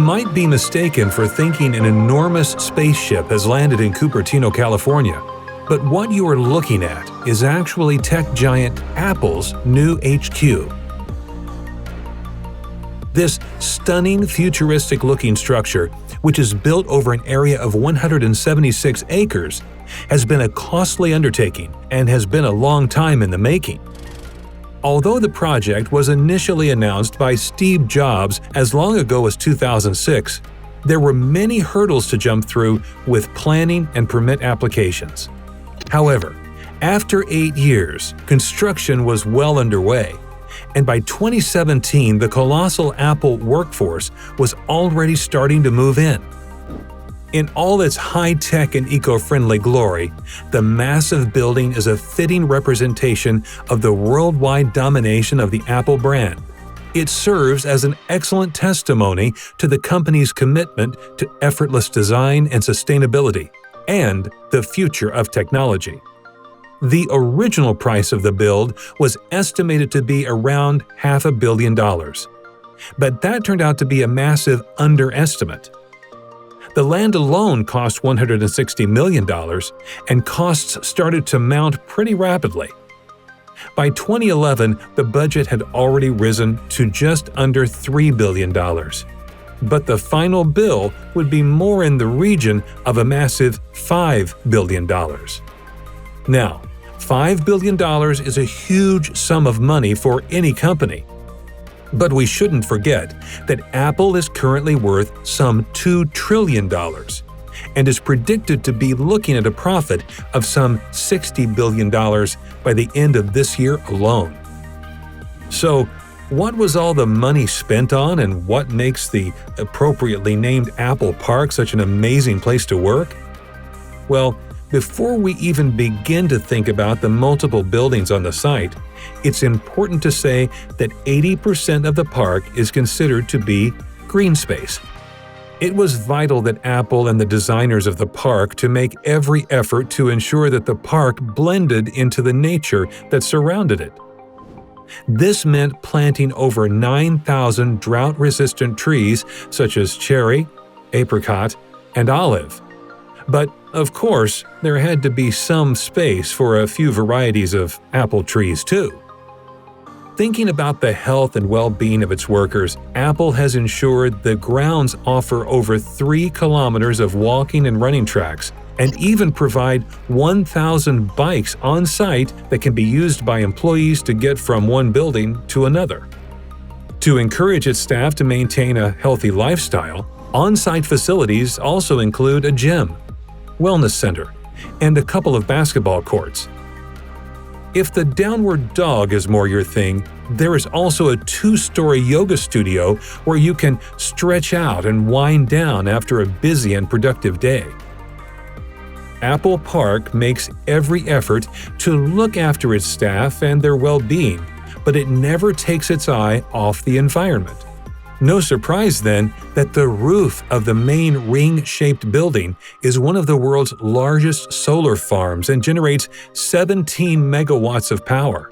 might be mistaken for thinking an enormous spaceship has landed in Cupertino, California, but what you are looking at is actually tech giant Apple's new HQ. This stunning, futuristic-looking structure, which is built over an area of 176 acres, has been a costly undertaking and has been a long time in the making. Although the project was initially announced by Steve Jobs as long ago as 2006, there were many hurdles to jump through with planning and permit applications. However, after 8 years, construction was well underway, and by 2017 the colossal Apple workforce was already starting to move in. In all its high-tech and eco-friendly glory, the massive building is a fitting representation of the worldwide domination of the Apple brand. It serves as an excellent testimony to the company's commitment to effortless design and sustainability, and the future of technology. The original price of the build was estimated to be around $500 million, but that turned out to be a massive underestimate. The land alone cost $160 million, and costs started to mount pretty rapidly. By 2011, the budget had already risen to just under $3 billion. But the final bill would be more in the region of a massive $5 billion. Now, $5 billion is a huge sum of money for any company. But we shouldn't forget that Apple is currently worth some $2 trillion and is predicted to be looking at a profit of some $60 billion by the end of this year alone. So, what was all the money spent on, and what makes the appropriately named Apple Park such an amazing place to work? Well, before we even begin to think about the multiple buildings on the site, it's important to say that 80% of the park is considered to be green space. It was vital that Apple and the designers of the park to make every effort to ensure that the park blended into the nature that surrounded it. This meant planting over 9,000 drought-resistant trees such as cherry, apricot, and olive. But, of course, there had to be some space for a few varieties of apple trees, too. Thinking about the health and well-being of its workers, Apple has ensured the grounds offer over 3 kilometers of walking and running tracks, and even provide 1,000 bikes on site that can be used by employees to get from one building to another. To encourage its staff to maintain a healthy lifestyle, on-site facilities also include a gym, wellness center, and a couple of basketball courts. If the downward dog is more your thing, there is also a 2-story yoga studio where you can stretch out and wind down after a busy and productive day. Apple Park makes every effort to look after its staff and their well-being, but it never takes its eye off the environment. No surprise, then, that the roof of the main ring-shaped building is one of the world's largest solar farms and generates 17 megawatts of power.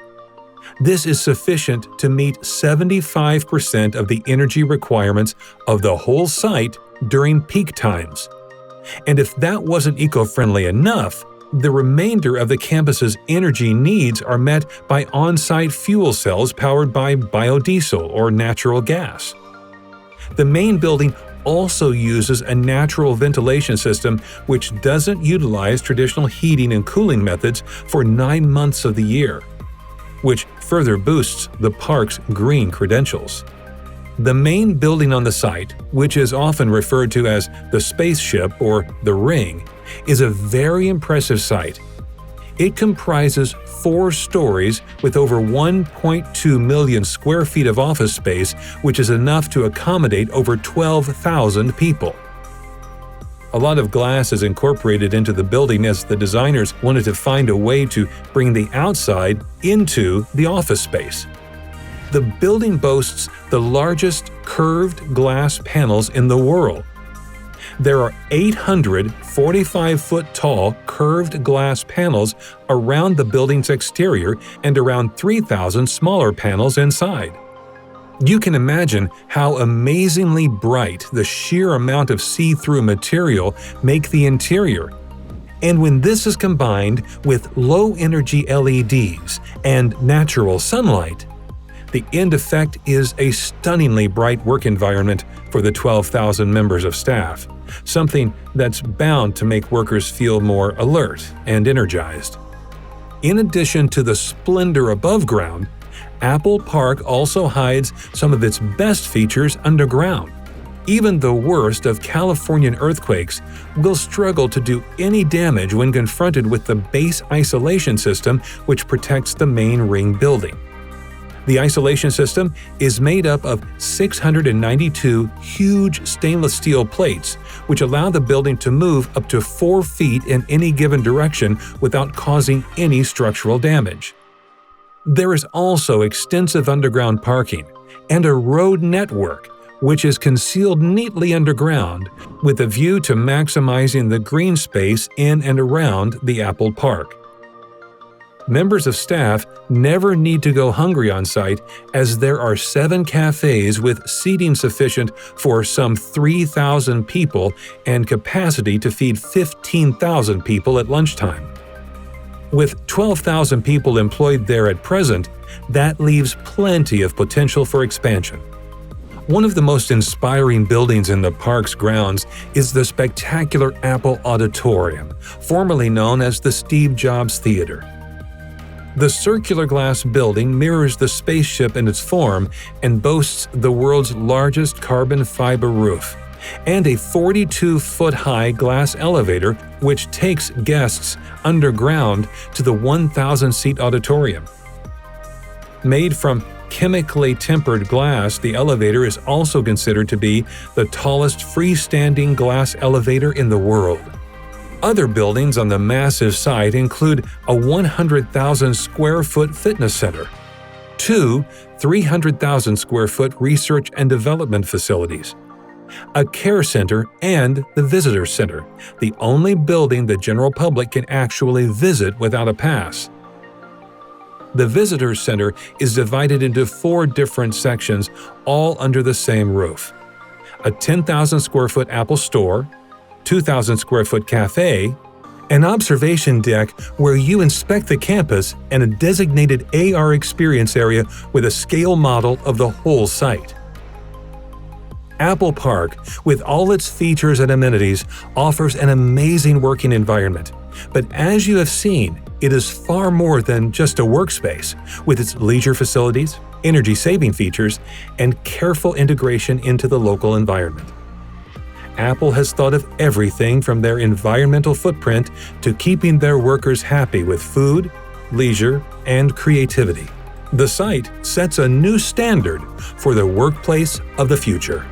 This is sufficient to meet 75% of the energy requirements of the whole site during peak times. And if that wasn't eco-friendly enough, the remainder of the campus's energy needs are met by on-site fuel cells powered by biodiesel or natural gas. The main building also uses a natural ventilation system which doesn't utilize traditional heating and cooling methods for 9 months of the year, which further boosts the park's green credentials. The main building on the site, which is often referred to as the spaceship or the ring, is a very impressive site. It comprises 4 stories with over 1.2 million square feet of office space, which is enough to accommodate over 12,000 people. A lot of glass is incorporated into the building as the designers wanted to find a way to bring the outside into the office space. The building boasts the largest curved glass panels in the world. There are 800 45-foot-tall curved glass panels around the building's exterior and around 3,000 smaller panels inside. You can imagine how amazingly bright the sheer amount of see-through material make the interior. And when this is combined with low-energy LEDs and natural sunlight, the end effect is a stunningly bright work environment for the 12,000 members of staff, something that's bound to make workers feel more alert and energized. In addition to the splendor above ground, Apple Park also hides some of its best features underground. Even the worst of Californian earthquakes will struggle to do any damage when confronted with the base isolation system which protects the main ring building. The isolation system is made up of 692 huge stainless steel plates, which allow the building to move up to 4 feet in any given direction without causing any structural damage. There is also extensive underground parking and a road network, which is concealed neatly underground with a view to maximizing the green space in and around the Apple Park. Members of staff never need to go hungry on site, as there are 7 cafes with seating sufficient for some 3,000 people and capacity to feed 15,000 people at lunchtime. With 12,000 people employed there at present, that leaves plenty of potential for expansion. One of the most inspiring buildings in the park's grounds is the spectacular Apple Auditorium, formerly known as the Steve Jobs Theater. The circular glass building mirrors the spaceship in its form and boasts the world's largest carbon fiber roof, and a 42-foot-high glass elevator which takes guests underground to the 1,000-seat auditorium. Made from chemically tempered glass, the elevator is also considered to be the tallest freestanding glass elevator in the world. Other buildings on the massive site include a 100,000-square-foot fitness center, 2 300,000-square-foot research and development facilities, a care center, and the visitor center, the only building the general public can actually visit without a pass. The visitor center is divided into 4 different sections, all under the same roof: a 10,000-square-foot Apple Store, 2,000-square-foot cafe, an observation deck where you inspect the campus, and a designated AR experience area with a scale model of the whole site. Apple Park, with all its features and amenities, offers an amazing working environment. But as you have seen, it is far more than just a workspace, with its leisure facilities, energy-saving features, and careful integration into the local environment. Apple has thought of everything from their environmental footprint to keeping their workers happy with food, leisure, and creativity. The site sets a new standard for the workplace of the future.